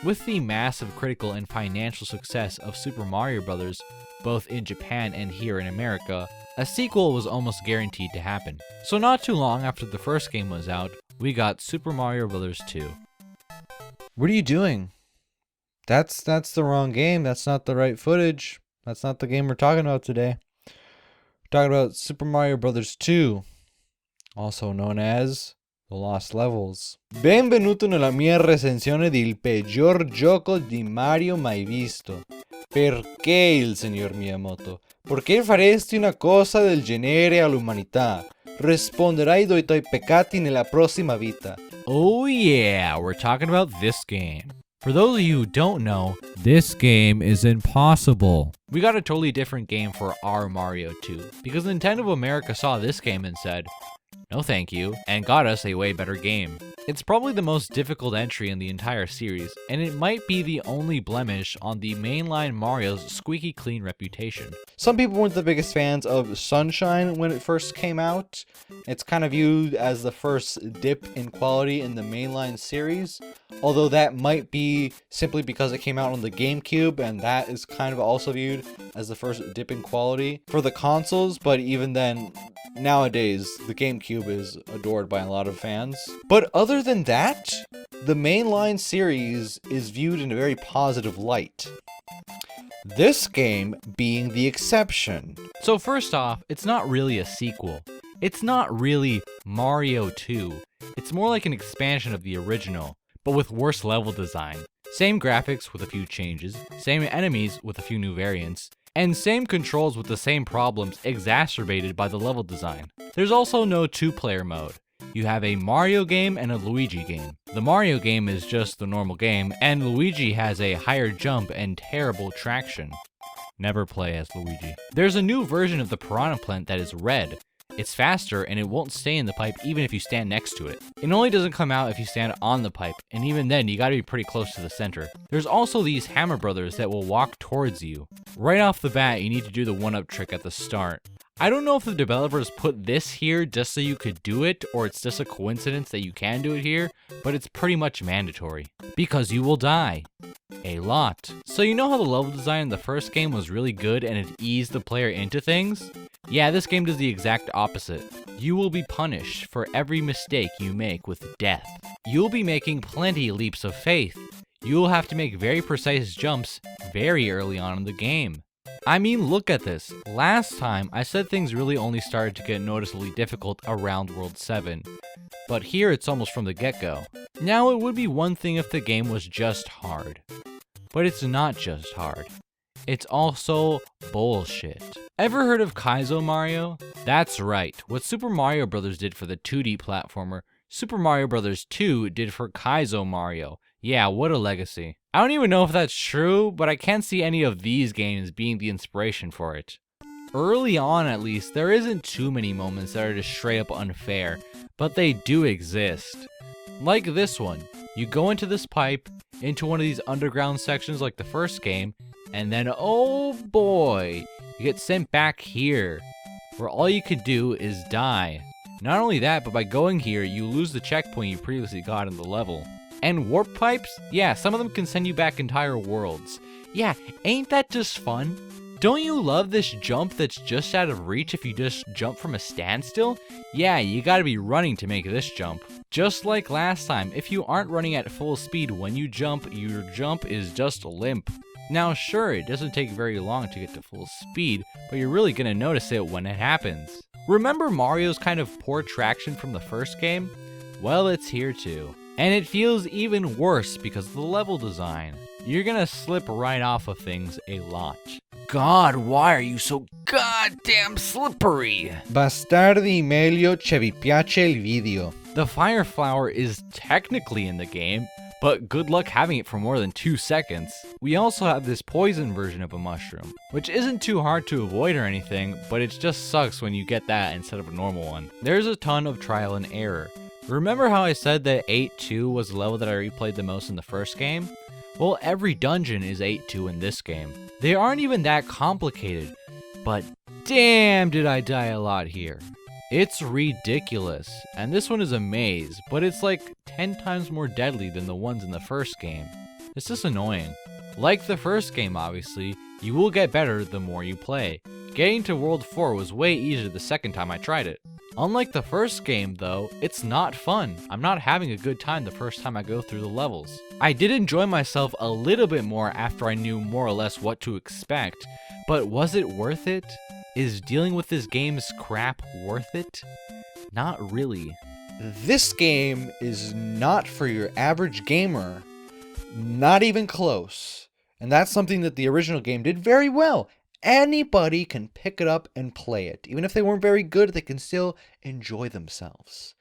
With the massive critical and financial success of Super Mario Bros., both in Japan and here in America, a sequel was almost guaranteed to happen. So not too long after the first game was out, we got Super Mario Bros. 2. What are you doing? That's the wrong game. That's not the right footage. That's not the game we're talking about today. We're talking about Super Mario Bros. 2, also known as The Lost Levels. Benvenuto nella mia recensione del peggior gioco di Mario mai visto. Perché il signor Miyamoto? Perché faresti una cosa del genere all'umanità? Risponderai dei tuoi peccati nella prossima vita. Oh yeah, we're talking about this game. For those of you who don't know, this game is impossible. We got a totally different game for our Mario 2, because Nintendo of America saw this game and said, no thank you, and got us a way better game. It's probably the most difficult entry in the entire series, and it might be the only blemish on the mainline Mario's squeaky clean reputation. Some people weren't the biggest fans of Sunshine when it first came out. It's kind of viewed as the first dip in quality in the mainline series, although that might be simply because it came out on the GameCube, and that is kind of also viewed as the first dip in quality for the consoles, but even then, nowadays, the GameCube is adored by a lot of fans. But other than that, the mainline series is viewed in a very positive light. This game being the exception. So first off, it's not really a sequel. It's not really Mario 2. It's more like an expansion of the original, but with worse level design. Same graphics with a few changes, same enemies with a few new variants, and same controls with the same problems exacerbated by the level design. There's also no two-player mode. You have a Mario game and a Luigi game. The Mario game is just the normal game, and Luigi has a higher jump and terrible traction. Never play as Luigi. There's a new version of the Piranha Plant that is red. It's faster and it won't stay in the pipe even if you stand next to it. It only doesn't come out if you stand on the pipe, and even then you gotta be pretty close to the center. There's also these Hammer Brothers that will walk towards you. Right off the bat, you need to do the one-up trick at the start. I don't know if the developers put this here just so you could do it, or it's just a coincidence that you can do it here, but it's pretty much mandatory. Because you will die. A lot. So you know how the level design in the first game was really good and it eased the player into things? Yeah, this game does the exact opposite. You will be punished for every mistake you make with death. You'll be making plenty leaps of faith. You'll have to make very precise jumps very early on in the game. I mean, look at this. Last time, I said things really only started to get noticeably difficult around World 7. But here it's almost from the get-go. Now, it would be one thing if the game was just hard. But it's not just hard. It's also bullshit. Ever heard of Kaizo Mario? That's right. What Super Mario Bros. Did for the 2D platformer, Super Mario Bros. 2 did for Kaizo Mario. Yeah, what a legacy. I don't even know if that's true, but I can't see any of these games being the inspiration for it. Early on, at least, there isn't too many moments that are just straight up unfair, but they do exist. Like this one. You go into this pipe, into one of these underground sections like the first game, and then, oh boy, you get sent back here, where all you could do is die. Not only that, but by going here, you lose the checkpoint you previously got in the level. And warp pipes? Yeah, some of them can send you back entire worlds. Yeah, ain't that just fun? Don't you love this jump that's just out of reach if you just jump from a standstill? Yeah, you gotta be running to make this jump. Just like last time, if you aren't running at full speed when you jump, your jump is just limp. Now sure, it doesn't take very long to get to full speed, but you're really gonna notice it when it happens. Remember Mario's kind of poor traction from the first game? Well, it's here too. And it feels even worse because of the level design. You're gonna slip right off of things a lot. God, why are you so goddamn slippery? Bastardi meglio che vi piace il video. The fire flower is technically in the game, but good luck having it for more than 2 seconds. We also have this poison version of a mushroom, which isn't too hard to avoid or anything, but it just sucks when you get that instead of a normal one. There's a ton of trial and error. Remember how I said that 8-2 was the level that I replayed the most in the first game? Well, every dungeon is 8-2 in this game. They aren't even that complicated, but damn did I die a lot here. It's ridiculous, and this one is a maze, but it's like 10 times more deadly than the ones in the first game. It's just annoying. Like the first game, obviously, you will get better the more you play. Getting to World 4 was way easier the second time I tried it. Unlike the first game though, it's not fun. I'm not having a good time the first time I go through the levels. I did enjoy myself a little bit more after I knew more or less what to expect, but was it worth it? Is dealing with this game's crap worth it? Not really. This game is not for your average gamer, not even close. And that's something that the original game did very well. Anybody can pick it up and play it. Even if they weren't very good, they can still enjoy themselves.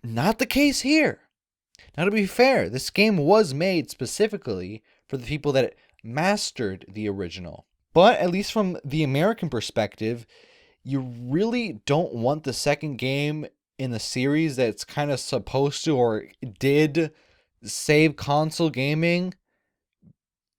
Not the case here. Now, to be fair, this game was made specifically for the people that mastered the original. But at least from the American perspective, you really don't want the second game in the series that's kind of supposed to or did save console gaming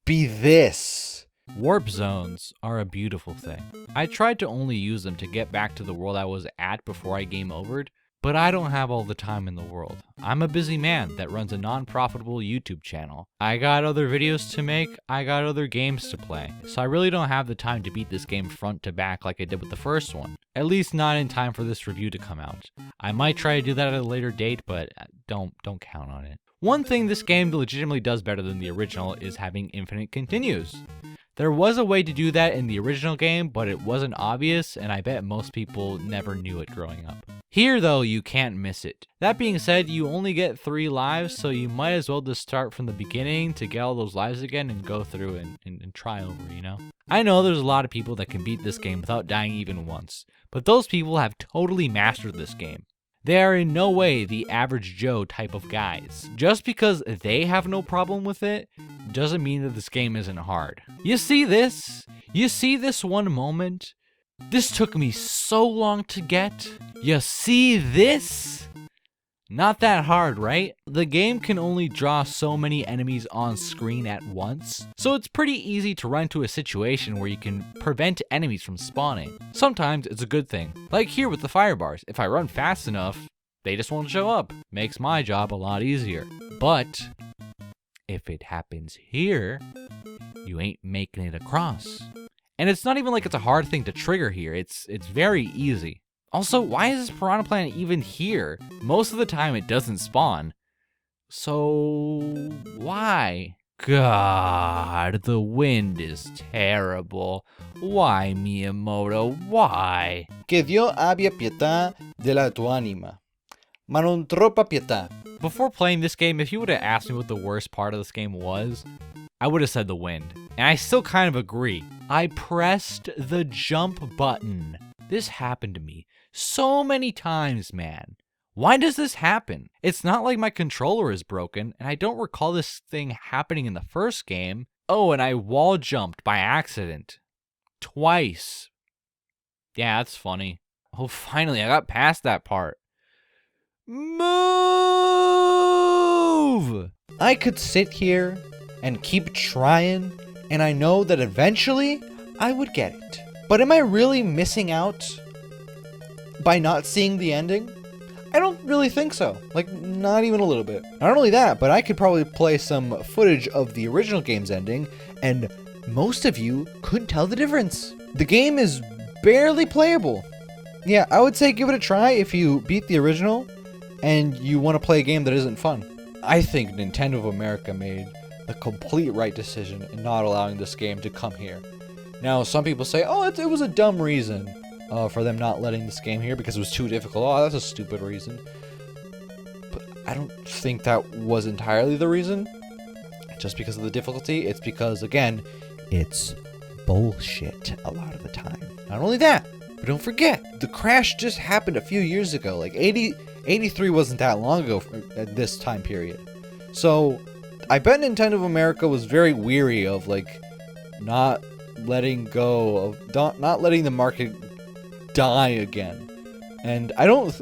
be this. Warp zones are a beautiful thing. I tried to only use them to get back to the world I was at before I game overed, but I don't have all the time in the world. I'm a busy man that runs a non-profitable YouTube channel. I got other videos to make, I got other games to play, so I really don't have the time to beat this game front to back like I did with the first one. At least not in time for this review to come out. I might try to do that at a later date, but don't count on it. One thing this game legitimately does better than the original is having infinite continues. There was a way to do that in the original game, but it wasn't obvious, and I bet most people never knew it growing up. Here, though, you can't miss it. That being said, you only get 3 lives, so you might as well just start from the beginning to get all those lives again and go through and try over, you know? I know there's a lot of people that can beat this game without dying even once, but those people have totally mastered this game. They are in no way the average Joe type of guys. Just because they have no problem with it, doesn't mean that this game isn't hard. You see this? You see this one moment? This took me so long to get. You see this? Not that hard, right? The game can only draw so many enemies on screen at once, so it's pretty easy to run into a situation where you can prevent enemies from spawning. Sometimes it's a good thing, like here with the fire bars. If I run fast enough, they just won't show up. Makes my job a lot easier. But if it happens here, you ain't making it across. And it's not even like it's a hard thing to trigger here, it's very easy. Also, why is this piranha plant even here? Most of the time it doesn't spawn. So, why? God, the wind is terrible. Why, Miyamoto, why? Que Dio abbia pietà della tua anima, ma non troppa pietà. Before playing this game, if you would have asked me what the worst part of this game was, I would have said the wind. And I still kind of agree. I pressed the jump button. This happened to me so many times, man. Why does this happen? It's not like my controller is broken, and I don't recall this thing happening in the first game. Oh, and I wall jumped by accident. Twice. Yeah, that's funny. Oh, finally, I got past that part. Move! I could sit here and keep trying, and I know that eventually I would get it. But am I really missing out by not seeing the ending? I don't really think so. Like, not even a little bit. Not only that, but I could probably play some footage of the original game's ending, and most of you couldn't tell the difference. The game is barely playable. Yeah, I would say give it a try if you beat the original and you want to play a game that isn't fun. I think Nintendo of America made the complete right decision in not allowing this game to come here. Now, some people say, oh, it was a dumb reason for them not letting this game here because it was too difficult. Oh, that's a stupid reason. But I don't think that was entirely the reason. Just because of the difficulty. It's because, again, it's bullshit a lot of the time. Not only that, but don't forget, the crash just happened a few years ago. Like, 83 wasn't that long ago at this time period. So, I bet Nintendo of America was very weary of, like, not letting go of not letting the market die again. And I don't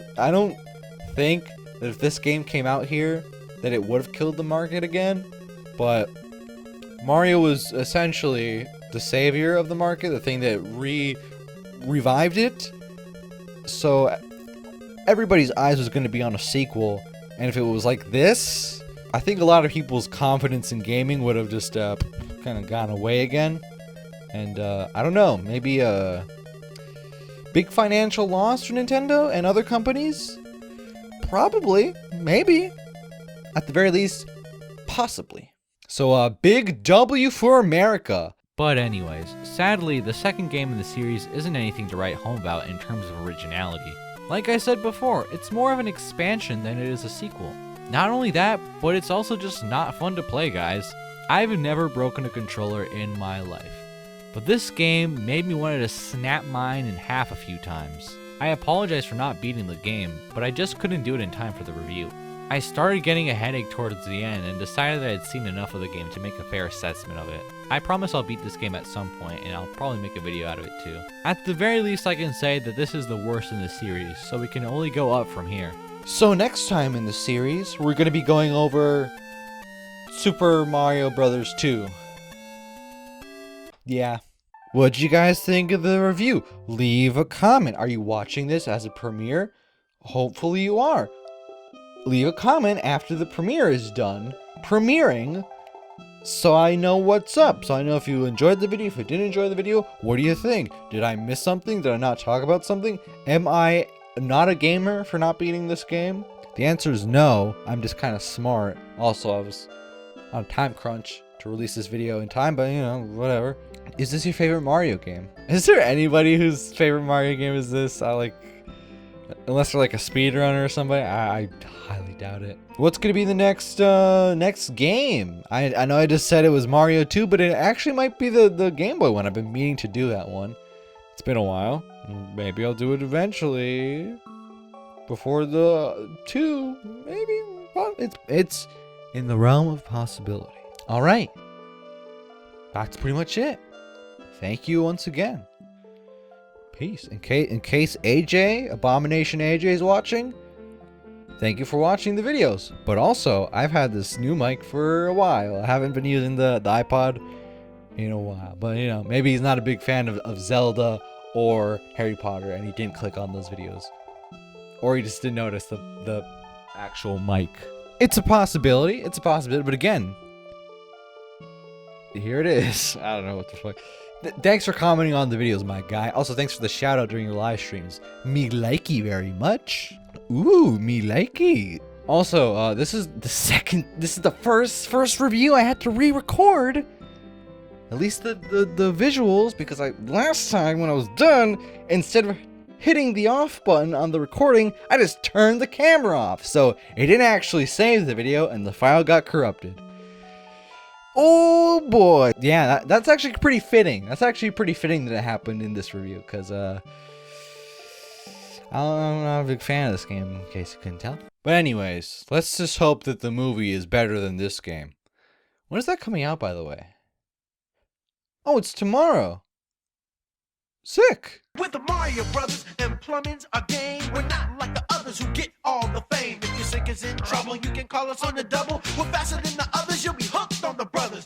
think that if this game came out here that it would have killed the market again, but Mario was essentially the savior of the market, the thing that revived it. So everybody's eyes was going to be on a sequel, and if it was like this, I think a lot of people's confidence in gaming would have just kind of gone away again. And I don't know, maybe a big financial loss for Nintendo and other companies? Probably, maybe. At the very least, possibly. So a big W for America. But anyways, sadly, the second game in the series isn't anything to write home about in terms of originality. Like I said before, it's more of an expansion than it is a sequel. Not only that, but it's also just not fun to play, guys. I've never broken a controller in my life. But this game made me want to snap mine in half a few times. I apologize for not beating the game, but I just couldn't do it in time for the review. I started getting a headache towards the end and decided that I'd seen enough of the game to make a fair assessment of it. I promise I'll beat this game at some point, and I'll probably make a video out of it too. At the very least, I can say that this is the worst in the series, so we can only go up from here. So next time in the series, we're going to be going over Super Mario Bros. 2. Yeah. What'd you guys think of the review? Leave a comment. Are you watching this as a premiere? Hopefully you are. Leave a comment after the premiere is done premiering, so I know what's up. So I know if you enjoyed the video, if you didn't enjoy the video, what do you think? Did I miss something? Did I not talk about something? Am I not a gamer for not beating this game? The answer is no. I'm just kind of smart. Also, I was on a time crunch to release this video in time, but you know, whatever. Is this your favorite Mario game? Is there anybody whose favorite Mario game is this? Unless they're like a speedrunner or somebody, I highly doubt it. What's gonna be the next game? I know I just said it was Mario 2, but it actually might be the Game Boy one. I've been meaning to do that one. It's been a while. Maybe I'll do it eventually. Before the 2, maybe. Well, it's in the realm of possibility. All right. That's pretty much it. Thank you once again. Peace. In case AJ, Abomination AJ is watching, thank you for watching the videos. But also, I've had this new mic for a while. I haven't been using the iPod in a while. But, you know, maybe he's not a big fan of Zelda or Harry Potter, and he didn't click on those videos. Or he just didn't notice the actual mic. It's a possibility. It's a possibility. But again, here it is. I don't know what the fuck. Thanks for commenting on the videos, my guy. Also, thanks for the shout out during your live streams. Me likey very much. Ooh, me likey. Also, this is the first review I had to re-record. At least the visuals, because last time when I was done, instead of hitting the off button on the recording, I just turned the camera off. So it didn't actually save the video and the file got corrupted. Oh boy. Yeah, that's actually pretty fitting. That's actually pretty fitting that it happened in this review, because I'm not a big fan of this game, in case you couldn't tell. But anyways, let's just hope that the movie is better than this game. When is that coming out, by the way? Oh, it's tomorrow. Sick. With the Mario Brothers and plumbing's a game. We're not like the others who get all the fame. If your sink is in trouble, you can call us on the double. We're faster than the others, you'll be hooked on the brothers.